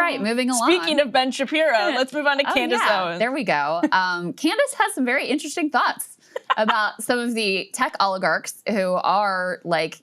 right, moving along. Speaking of Ben Shapiro, let's move on to Candace Owens. There we go. Candace has some very interesting thoughts about some of the tech oligarchs who are like,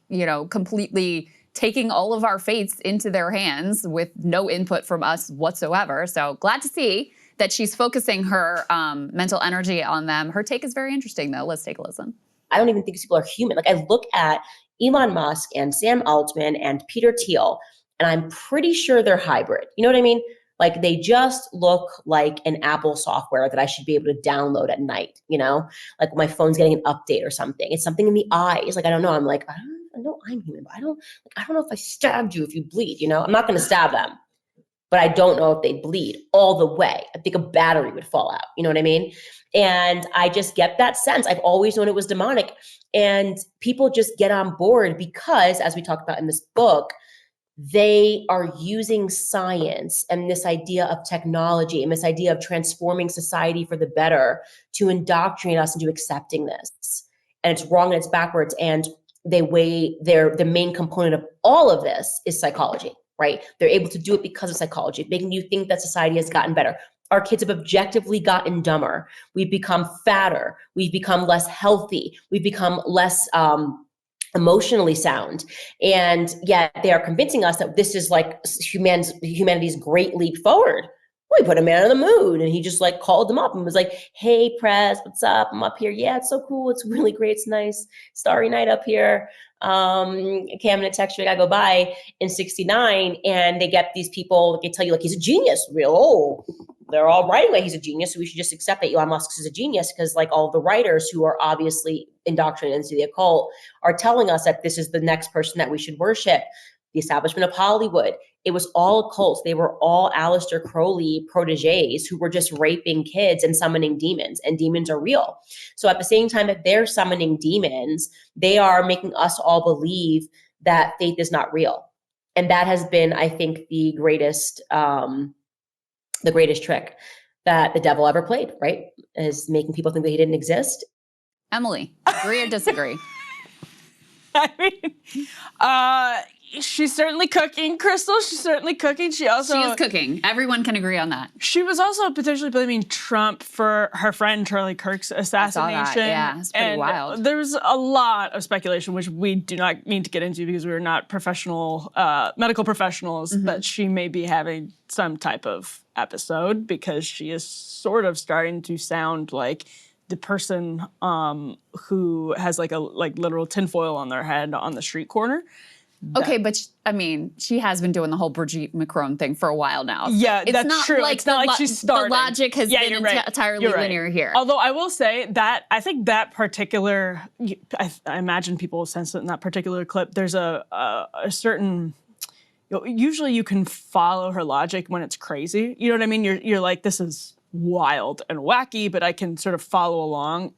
completely taking all of our fates into their hands with no input from us whatsoever. So glad to see that she's focusing her mental energy on them. Her take is very interesting, though. Let's take a listen. I don't even think these people are human. Like, I look at Elon Musk and Sam Altman and Peter Thiel, and I'm pretty sure they're hybrid. You know what I mean? Like, they just look like an Apple software that I should be able to download at night, like when my phone's getting an update or something. It's something in the eyes. Like, I don't know. I'm like, I know I'm human, but I don't know if I stabbed you if you bleed, I'm not going to stab them, but I don't know if they bleed all the way. I think a battery would fall out. You know what I mean? And I just get that sense. I've always known it was demonic, and people just get on board because, as we talked about in this book, they are using science and this idea of technology and this idea of transforming society for the better to indoctrinate us into accepting this. And it's wrong and it's backwards. And the main component of all of this is psychology, right? They're able to do it because of psychology, making you think that society has gotten better. Our kids have objectively gotten dumber. We've become fatter. We've become less healthy. We've become less emotionally sound. And yet they are convincing us that this is like humanity's great leap forward. We put a man on the moon, and he just like called them up and was like, "Hey, press, what's up? I'm up here. Yeah, it's so cool. It's really great. It's nice. Starry night up here. Okay, I'm gonna text you. I gotta go by in 69." And they get these people, they tell you like he's a genius. They're all writing like he's a genius. So we should just accept that Elon Musk is a genius, because like all the writers who are obviously indoctrinated into the occult are telling us that this is the next person that we should worship. The establishment of Hollywood, it was all occults. They were all Aleister Crowley proteges who were just raping kids and summoning demons, and demons are real. So at the same time that they're summoning demons, they are making us all believe that faith is not real. And that has been, I think, the greatest trick that the devil ever played, right? Is making people think that he didn't exist. Emily, agree or disagree? I mean, she's certainly cooking, Krystal. She's certainly cooking. She is cooking. Everyone can agree on that. She was also potentially blaming Trump for her friend Charlie Kirk's assassination. I saw that. Yeah, it's pretty wild. There was a lot of speculation, which we do not need to get into because we're not professional medical professionals, that she may be having some type of episode, because she is sort of starting to sound like the person who has like literal tinfoil on their head on the street corner. Okay, but she has been doing the whole Brigitte Macron thing for a while now. Yeah, it's that's not true. Like it's not like she's starting. The logic has been entirely linear here. Although I will say that I think that particular, I imagine people will sense it in that particular clip. There's a certain, usually you can follow her logic when it's crazy. You know what I mean? You're like, this is wild and wacky, but I can sort of follow along.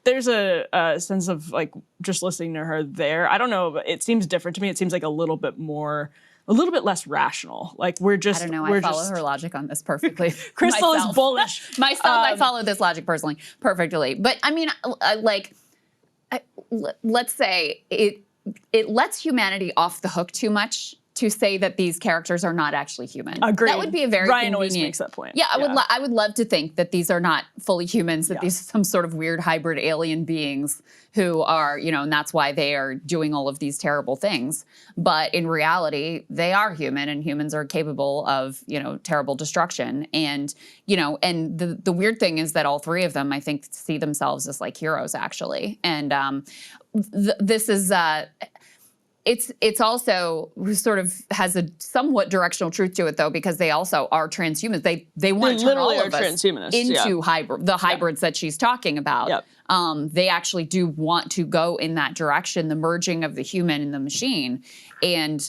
There's a sense of like just listening to her there. I don't know, but it seems different to me. It seems like a little bit less rational. Like I don't know. I follow her logic on this perfectly. Krystal is bullish. I follow this logic personally perfectly. But I mean, let's say it lets humanity off the hook too much to say that these characters are not actually human. Agreed. That would be a very Ryan always makes that point. Yeah, I would love to think that these are not fully humans, that these are some sort of weird hybrid alien beings who are, and that's why they are doing all of these terrible things. But in reality, they are human, and humans are capable of, terrible destruction. And, and the weird thing is that all three of them, I think, see themselves as like heroes, actually. And this is... It's also sort of has a somewhat directional truth to it, though, because they also are transhumans. They want to turn all of us into the hybrids that she's talking about. Yep. They actually do want to go in that direction, the merging of the human and the machine, and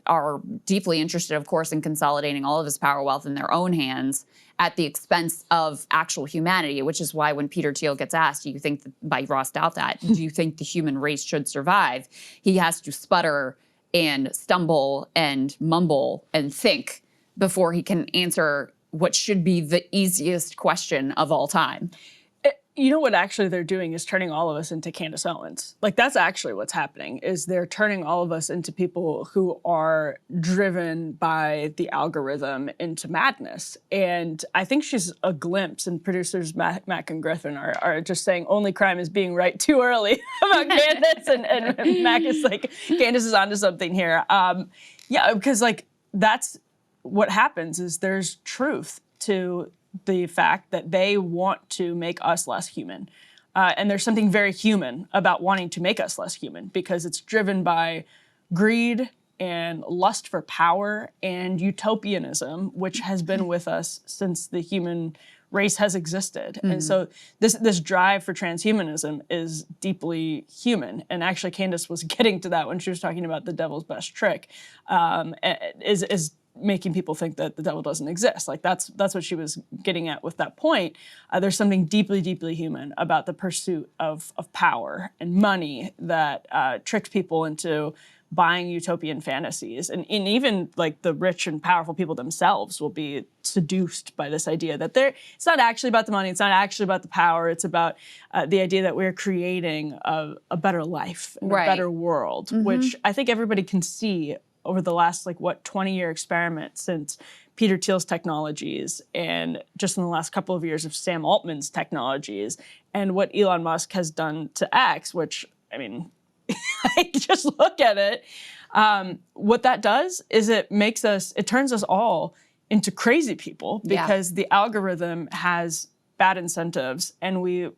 are deeply interested, of course, in consolidating all of this power, wealth in their own hands at the expense of actual humanity, which is why when Peter Thiel gets asked, do you think, by Ross Douthat, do you think the human race should survive? He has to sputter and stumble and mumble and think before he can answer what should be the easiest question of all time. You know what actually they're doing is turning all of us into Candace Owens. Like, that's actually what's happening, is they're turning all of us into people who are driven by the algorithm into madness. And I think she's a glimpse, and producers Mac and Griffin are just saying only crime is being right too early about Candace. And Mac is like, Candace is onto something here. Yeah, because like that's what happens, is there's truth to the fact that they want to make us less human. And there's something very human about wanting to make us less human, because it's driven by greed and lust for power and utopianism, which has been with us since the human race has existed. And so this drive for transhumanism is deeply human. And actually, Candace was getting to that when she was talking about the devil's best trick, is making people think that the devil doesn't exist. Like that's what she was getting at with that point. There's something deeply, deeply human about the pursuit of power and money that tricks people into buying utopian fantasies. And even like the rich and powerful people themselves will be seduced by this idea that it's not actually about the money, it's not actually about the power, it's about the idea that we're creating a better life, and a better world, which I think everybody can see over the last 20-year experiment since Peter Thiel's technologies, and just in the last couple of years of Sam Altman's technologies, and what Elon Musk has done to X, which, I mean, I just look at it. What that does is it turns us all into crazy people, because the algorithm has bad incentives, and we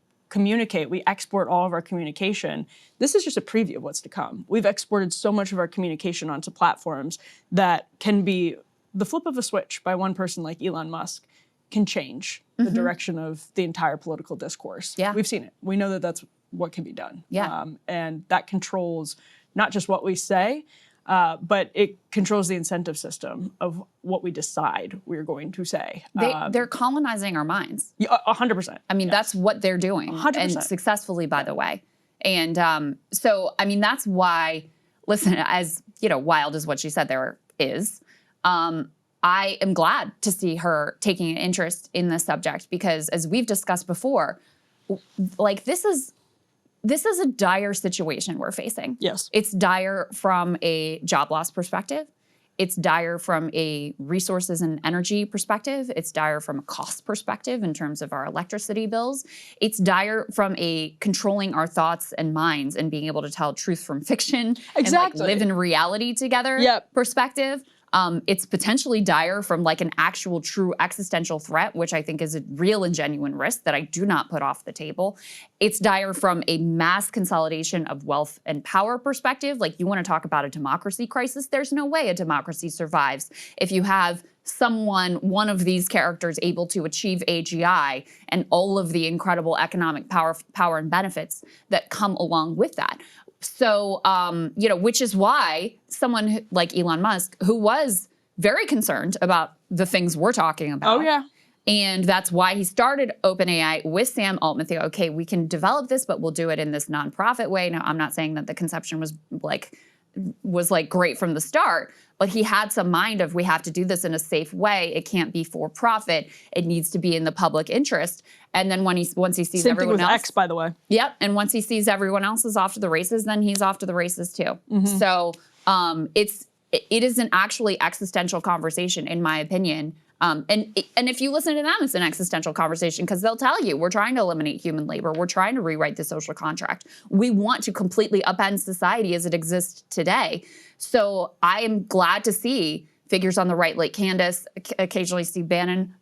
export all of our communication. This is just a preview of what's to come. We've exported so much of our communication onto platforms that can be the flip of a switch by one person like Elon Musk can change the direction of the entire political discourse. Yeah. We've seen it. We know that that's what can be done. Yeah. And that controls not just what we say, but it controls the incentive system of what we decide we're going to say. They're colonizing our minds. 100%. I mean, that's what they're doing. 100%. And successfully, by the way. And so, I mean, that's why, listen, as, wild as what she said there is, I am glad to see her taking an interest in this subject, because as we've discussed before, this is a dire situation we're facing. Yes. It's dire from a job loss perspective. It's dire from a resources and energy perspective. It's dire from a cost perspective in terms of our electricity bills. It's dire from a controlling our thoughts and minds and being able to tell truth from fiction. Exactly. And live in reality together perspective. It's potentially dire from an actual true existential threat, which I think is a real and genuine risk that I do not put off the table. It's dire from a mass consolidation of wealth and power perspective. You want to talk about a democracy crisis? There's no way a democracy survives if you have one of these characters able to achieve AGI and all of the incredible economic power and benefits that come along with that. So, which is why someone like Elon Musk, who was very concerned about the things we're talking about. Oh, yeah. And that's why he started OpenAI with Sam Altman. Thinking, okay, we can develop this, but we'll do it in this nonprofit way. Now, I'm not saying that the conception was great from the start, but he had some mind of, we have to do this in a safe way. It can't be for profit. It needs to be in the public interest. And then once he sees Same everyone thing with else, X, by the way. Yep. And once he sees everyone else is off to the races, then he's off to the races too. So it is an actually existential conversation, in my opinion. And if you listen to them, it's an existential conversation, because they'll tell you, we're trying to eliminate human labor. We're trying to rewrite the social contract. We want to completely upend society as it exists today. So I am glad to see figures on the right, like Candace, occasionally Steve Bannon,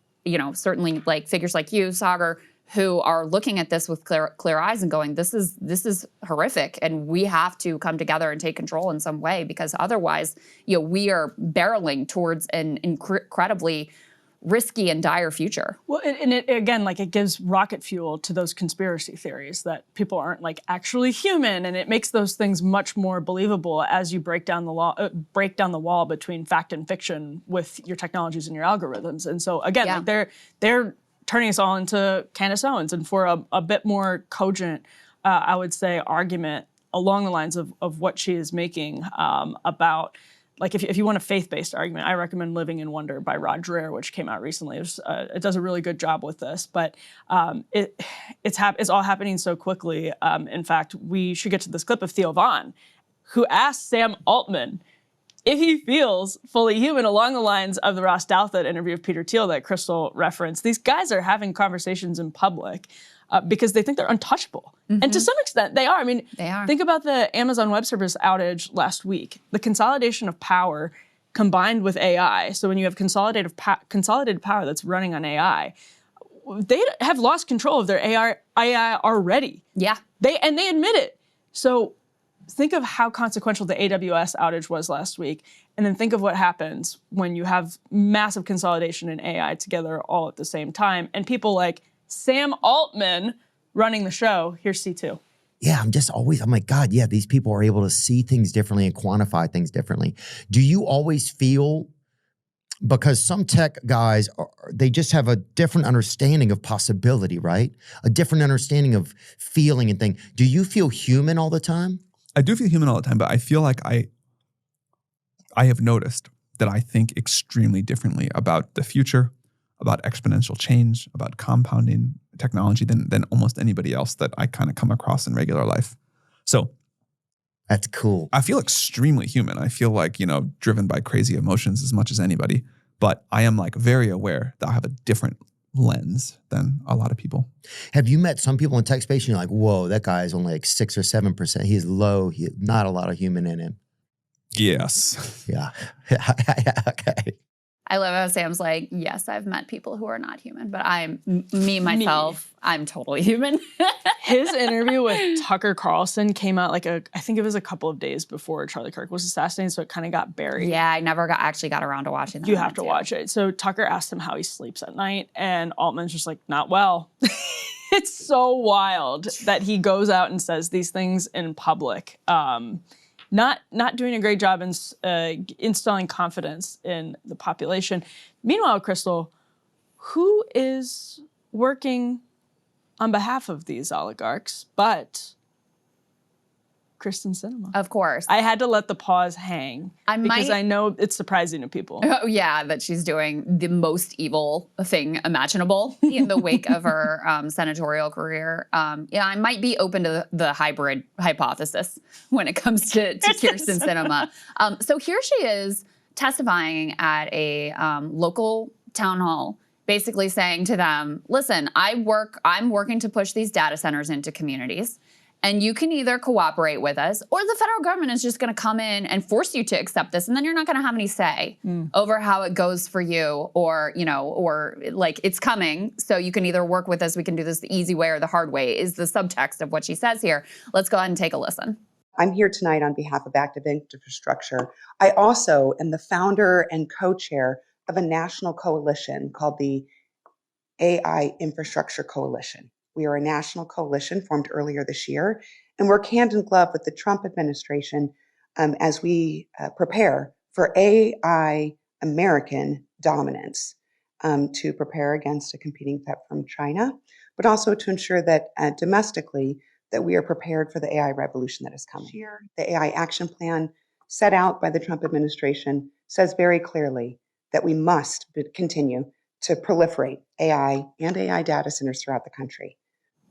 certainly figures like you, Sagar, who are looking at this with clear eyes and going, this is horrific, and we have to come together and take control in some way, because otherwise, we are barreling towards an incredibly risky and dire future. Well, and it, again, it gives rocket fuel to those conspiracy theories that people aren't actually human, and it makes those things much more believable as you break down the wall between fact and fiction with your technologies and your algorithms. And so again, they're turning us all into Candace Owens, and for a bit more cogent, I would say, argument along the lines of what she is making about like if you want a faith-based argument, I recommend Living in Wonder by Rod Dreher, which came out recently. It does a really good job with this, but it's all happening so quickly. In fact, we should get to this clip of Theo Von, who asked Sam Altman if he feels fully human, along the lines of the Ross Douthat interview of Peter Thiel that Krystal referenced. These guys are having conversations in public because they think they're untouchable. And to some extent, they are. I mean, They are. think about the Amazon Web Service outage last week. The consolidation of power combined with AI. So when you have consolidated power that's running on AI, they have lost control of their AI already. Yeah. They admit it. So think of how consequential the AWS outage was last week, and then think of what happens when you have massive consolidation in AI together all at the same time, and people like Sam Altman running the show. Here's C2. Yeah, I'm like, God, yeah, these people are able to see things differently and quantify things differently. Do you always feel, because some tech guys, they just have a different understanding of possibility, right? A different understanding of feeling and thing. Do you feel human all the time? I do feel human all the time, but I feel like I have noticed that I think extremely differently about the future, about exponential change, about compounding technology than almost anybody else that I kind of come across in regular life. So That's cool. I feel extremely human. I feel like, driven by crazy emotions as much as anybody, but I am like very aware that I have a different lens than a lot of people. Have you met some people in tech space and you're like, whoa, that guy is only like 6 or 7%. He's low. He not a lot of human in him. Yes. Yeah. Okay. I love how Sam's like, yes, I've met people who are not human, but myself, I'm totally human. His interview with Tucker Carlson came out I think it was a couple of days before Charlie Kirk was assassinated, so it kind of got buried. Yeah, I never actually got around to watching that. You have to watch it. So Tucker asked him how he sleeps at night, and Altman's just like, not well. It's so wild that he goes out and says these things in public. Not doing a great job in instilling confidence in the population. Meanwhile, Krystal, who is working on behalf of these oligarchs but Kristen Sinema? Of course. I had to let the pause hang because I know it's surprising to people. Oh, yeah, that she's doing the most evil thing imaginable in the wake of her senatorial career. I might be open to the hybrid hypothesis when it comes to Kirsten Sinema. So here she is testifying at a local town hall, basically saying to them, listen, I'm working to push these data centers into communities. And you can either cooperate with us, or the federal government is just going to come in and force you to accept this, and then you're not going to have any say over how it goes for you, or like it's coming. So you can either work with us, we can do this the easy way or the hard way, is the subtext of what she says here. Let's go ahead and take a listen. I'm here tonight on behalf of Active Infrastructure. I also am the founder and co-chair of a national coalition called the AI Infrastructure Coalition. We are a national coalition formed earlier this year, and work hand in glove with the Trump administration as we prepare for AI American dominance, to prepare against a competing threat from China, but also to ensure that domestically that we are prepared for the AI revolution that is coming. The AI action plan set out by the Trump administration says very clearly that we must continue to proliferate AI and AI data centers throughout the country.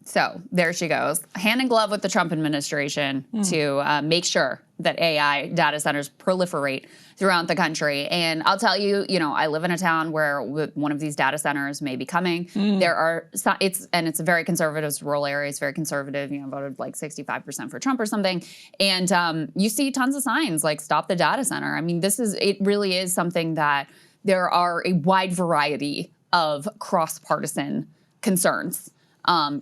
So there she goes, hand in glove with the Trump administration to make sure that AI data centers proliferate throughout the country. And I'll tell you, I live in a town where one of these data centers may be coming. There are, it's a very conservative, it's a rural area, it's very conservative, voted like 65% for Trump or something. And you see tons of signs like stop the data center. I mean, it really is something that there are a wide variety of cross-partisan concerns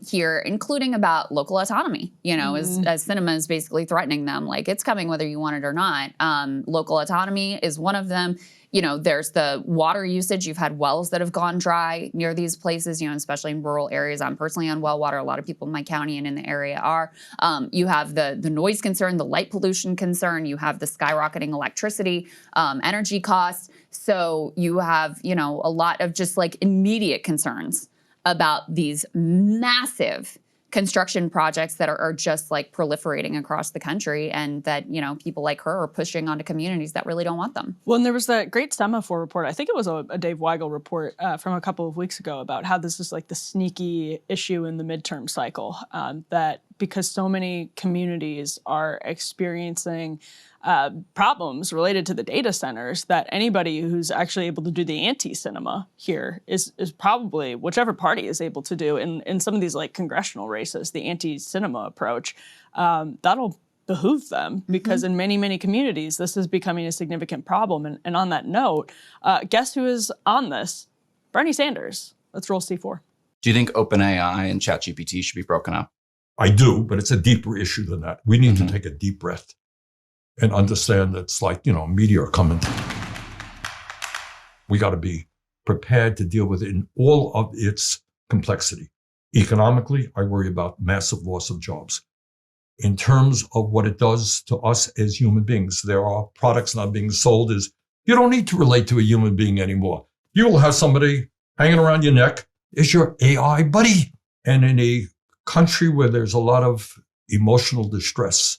here, including about local autonomy, as Sinema is basically threatening them, like it's coming whether you want it or not. Local autonomy is one of them. There's the water usage. You've had wells that have gone dry near these places, especially in rural areas. I'm personally on well water. A lot of people in my county and in the area are. You have the noise concern, the light pollution concern. You have the skyrocketing electricity, energy costs. So you have, a lot of just like immediate concerns about these massive construction projects that are just like proliferating across the country, and that, you know, people like her are pushing onto communities that really don't want them. Well, and there was that great Semaphore report, I think it was a Dave Weigel report from a couple of weeks ago, about how this is like the sneaky issue in the midterm cycle, that because so many communities are experiencing problems related to the data centers, that anybody who's actually able to do the anti-cinema here is probably, whichever party is able to do in some of these like congressional races, the anti-cinema approach, that'll behoove them, because in many, many communities, this is becoming a significant problem. And on that note, guess who is on this? Bernie Sanders. Let's roll C4. Do you think OpenAI and ChatGPT should be broken up? I do, but it's a deeper issue than that. We need to take a deep breath and understand that it's like, a meteor coming. We got to be prepared to deal with it in all of its complexity. Economically, I worry about massive loss of jobs. In terms of what it does to us as human beings, there are products not being sold as, you don't need to relate to a human being anymore. You will have somebody hanging around your neck as your AI buddy. And in a country where there's a lot of emotional distress,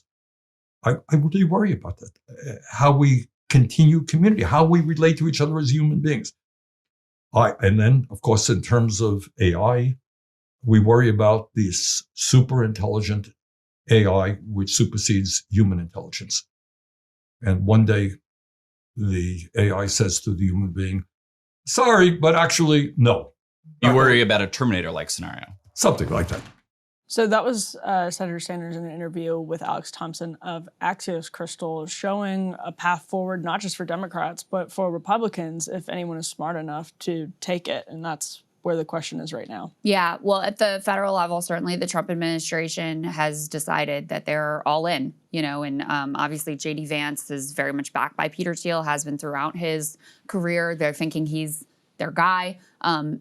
I really worry about that. How we continue community, how we relate to each other as human beings. And then, of course, in terms of AI, we worry about this super intelligent AI, which supersedes human intelligence. And one day, the AI says to the human being, sorry, but actually, no. You worry about a Terminator-like scenario. Something like that. So that was Senator Sanders in an interview with Alex Thompson of Axios, Krystal, showing a path forward, not just for Democrats, but for Republicans, if anyone is smart enough to take it. And that's where the question is right now. Yeah, well, at the federal level, certainly the Trump administration has decided that they're all in, and obviously J.D. Vance is very much backed by Peter Thiel, has been throughout his career. They're thinking he's their guy.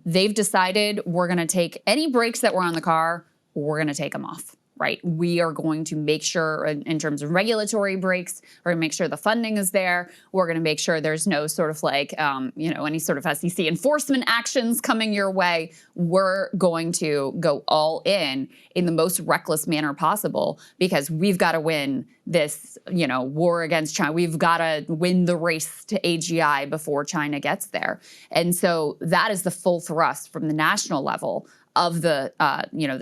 They've decided we're going to take any brakes that were on the car, we're going to take them off, right? We are going to make sure, in terms of regulatory breaks, we're going to make sure the funding is there. We're going to make sure there's no sort of like, any sort of SEC enforcement actions coming your way. We're going to go all in the most reckless manner possible, because we've got to win this, war against China. We've got to win the race to AGI before China gets there. And so that is the full thrust from the national level of the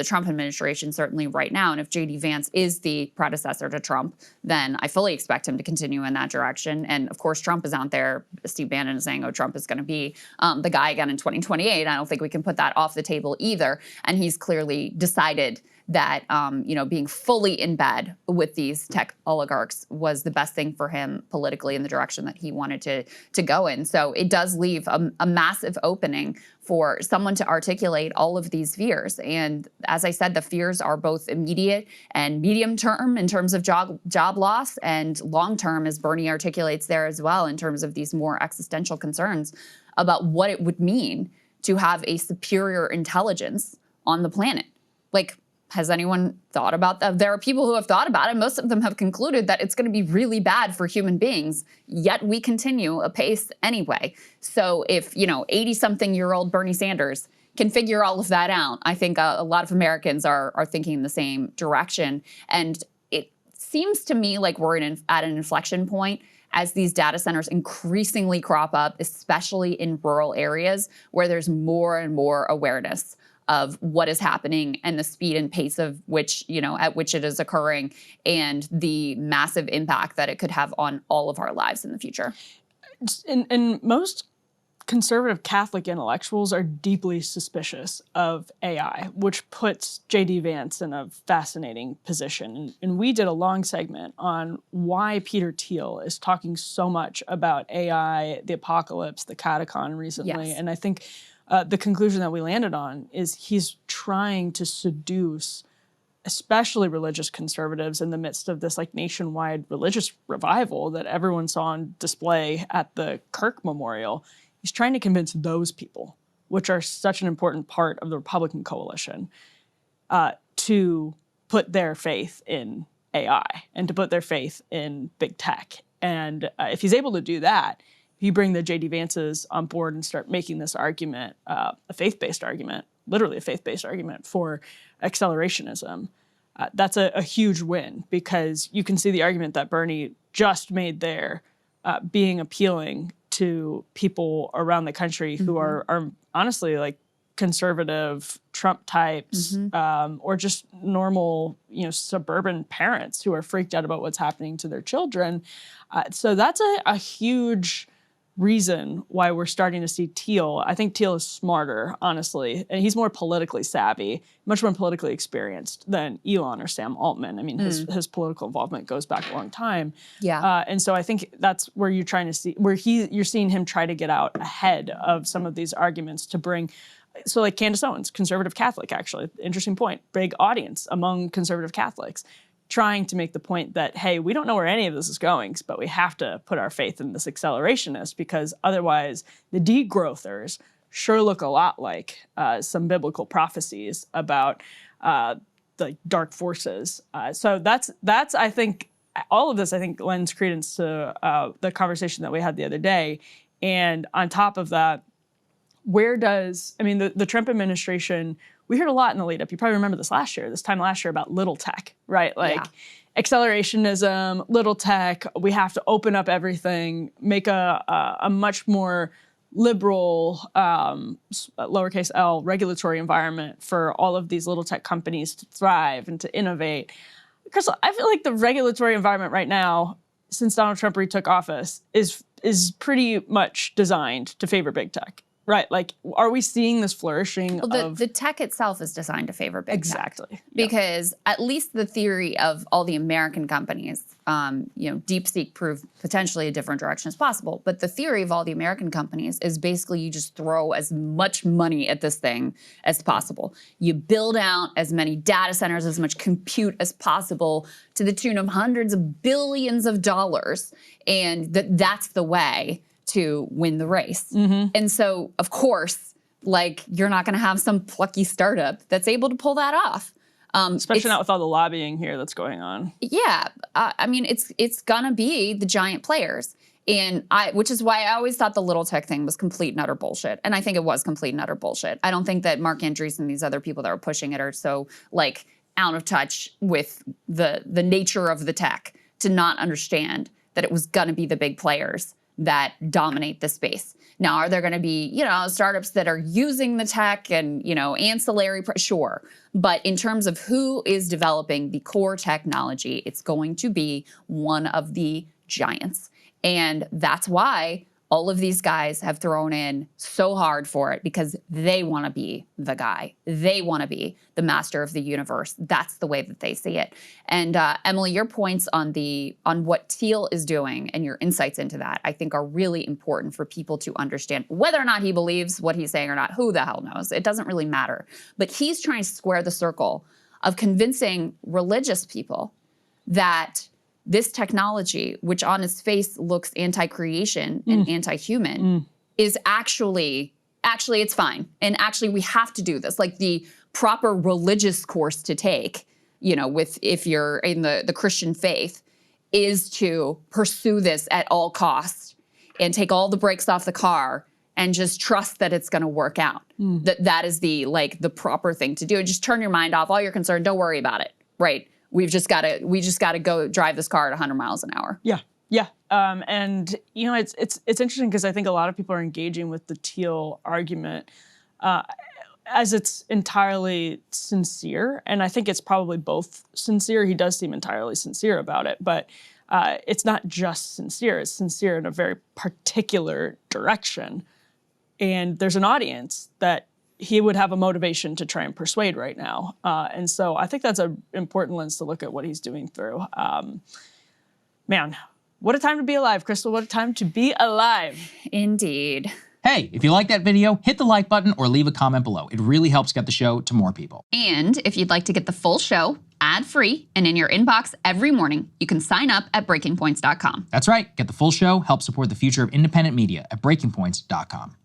Trump administration, certainly right now. And if J.D. Vance is the predecessor to Trump, then I fully expect him to continue in that direction. And of course, Trump is out there. Steve Bannon is saying, Trump is going to be the guy again in 2028. I don't think we can put that off the table either. And he's clearly decided that, being fully in bed with these tech oligarchs was the best thing for him politically in the direction that he wanted to go in. So it does leave a massive opening for someone to articulate all of these fears. And as I said, the fears are both immediate and medium term in terms of job loss, and long term, as Bernie articulates there as well, in terms of these more existential concerns about what it would mean to have a superior intelligence on the planet. Like, has anyone thought about that? There are people who have thought about it. Most of them have concluded that it's going to be really bad for human beings, yet we continue apace anyway. So if, 80-something-year-old Bernie Sanders can figure all of that out, I think a lot of Americans are thinking in the same direction. And it seems to me like we're at an inflection point as these data centers increasingly crop up, especially in rural areas where there's more and more awareness of what is happening and the speed and pace of which, at which it is occurring, and the massive impact that it could have on all of our lives in the future. And most conservative Catholic intellectuals are deeply suspicious of AI, which puts J.D. Vance in a fascinating position. And we did a long segment on why Peter Thiel is talking so much about AI, the apocalypse, the catacon recently. Yes. And I think the conclusion that we landed on is he's trying to seduce especially religious conservatives in the midst of this like nationwide religious revival that everyone saw on display at the Kirk Memorial. He's trying to convince those people, which are such an important part of the Republican coalition, to put their faith in AI and to put their faith in big tech. And if he's able to do that, if you bring the J.D. Vances on board and start making this argument, a faith-based argument, literally a faith-based argument for accelerationism. That's a huge win, because you can see the argument that Bernie just made there being appealing to people around the country who are honestly like conservative Trump types, or just normal, suburban parents who are freaked out about what's happening to their children. So that's a huge reason why we're starting to see Thiel. I think Thiel is smarter, honestly, and he's more politically savvy, much more politically experienced than Elon or Sam Altman. I mean, his political involvement goes back a long time. Yeah. And so I think that's where you're trying to see, you're seeing him try to get out ahead of some of these arguments to bring. So like Candace Owens, conservative Catholic, actually, interesting point, big audience among conservative Catholics, trying to make the point that, hey, we don't know where any of this is going, but we have to put our faith in this accelerationist, because otherwise the degrowthers sure look a lot like some biblical prophecies about the dark forces. So that's I think, all of this, I think, lends credence to the conversation that we had the other day. And on top of that, the Trump administration, we heard a lot in the lead up. You probably remember this time last year about little tech, right? Like accelerationism, little tech, we have to open up everything, make a much more liberal, lowercase l, regulatory environment for all of these little tech companies to thrive and to innovate. Krystal, I feel like the regulatory environment right now, since Donald Trump retook office, is pretty much designed to favor big tech. Right, like, are we seeing this flourishing of... The tech itself is designed to favor big exactly. tech. Because at least the theory of all the American companies, DeepSeek proved potentially a different direction as possible, but the theory of all the American companies is basically you just throw as much money at this thing as possible. You build out as many data centers, as much compute as possible, to the tune of hundreds of billions of dollars, and that's the way to win the race. And so, of course, like, you're not going to have some plucky startup that's able to pull that off. Especially not with all the lobbying here that's going on. Yeah. I mean, it's going to be the giant players. And which is why I always thought the little tech thing was complete and utter bullshit. And I think it was complete and utter bullshit. I don't think that Mark Andreessen and these other people that were pushing it are so, like, out of touch with the nature of the tech to not understand that it was going to be the big players that dominate the space. Now, are there going to be, startups that are using the tech and, ancillary? Sure. But in terms of who is developing the core technology, it's going to be one of the giants. And that's why all of these guys have thrown in so hard for it, because they want to be the guy. They want to be the master of the universe. That's the way that they see it. And Emily, your points on what Thiel is doing and your insights into that, I think, are really important for people to understand. Whether or not he believes what he's saying or not, who the hell knows? It doesn't really matter. But he's trying to square the circle of convincing religious people that this technology, which on its face looks anti-creation and anti-human, is actually it's fine. And actually we have to do this. Like, the proper religious course to take, if you're in the Christian faith, is to pursue this at all costs and take all the brakes off the car and just trust that it's going to work out. That is the proper thing to do. Just turn your mind off. All you're concerned, don't worry about it. Right. We just got to go drive this car at 100 miles an hour. Yeah. And it's interesting, because I think a lot of people are engaging with the Thiel argument as it's entirely sincere, and I think it's probably both sincere. He does seem entirely sincere about it, but it's not just sincere. It's sincere in a very particular direction, and there's an audience that he would have a motivation to try and persuade right now. And so I think that's an important lens to look at what he's doing through. Man, what a time to be alive, Krystal. What a time to be alive. Indeed. Hey, if you like that video, hit the like button or leave a comment below. It really helps get the show to more people. And if you'd like to get the full show ad-free and in your inbox every morning, you can sign up at breakingpoints.com. That's right. Get the full show, help support the future of independent media at breakingpoints.com.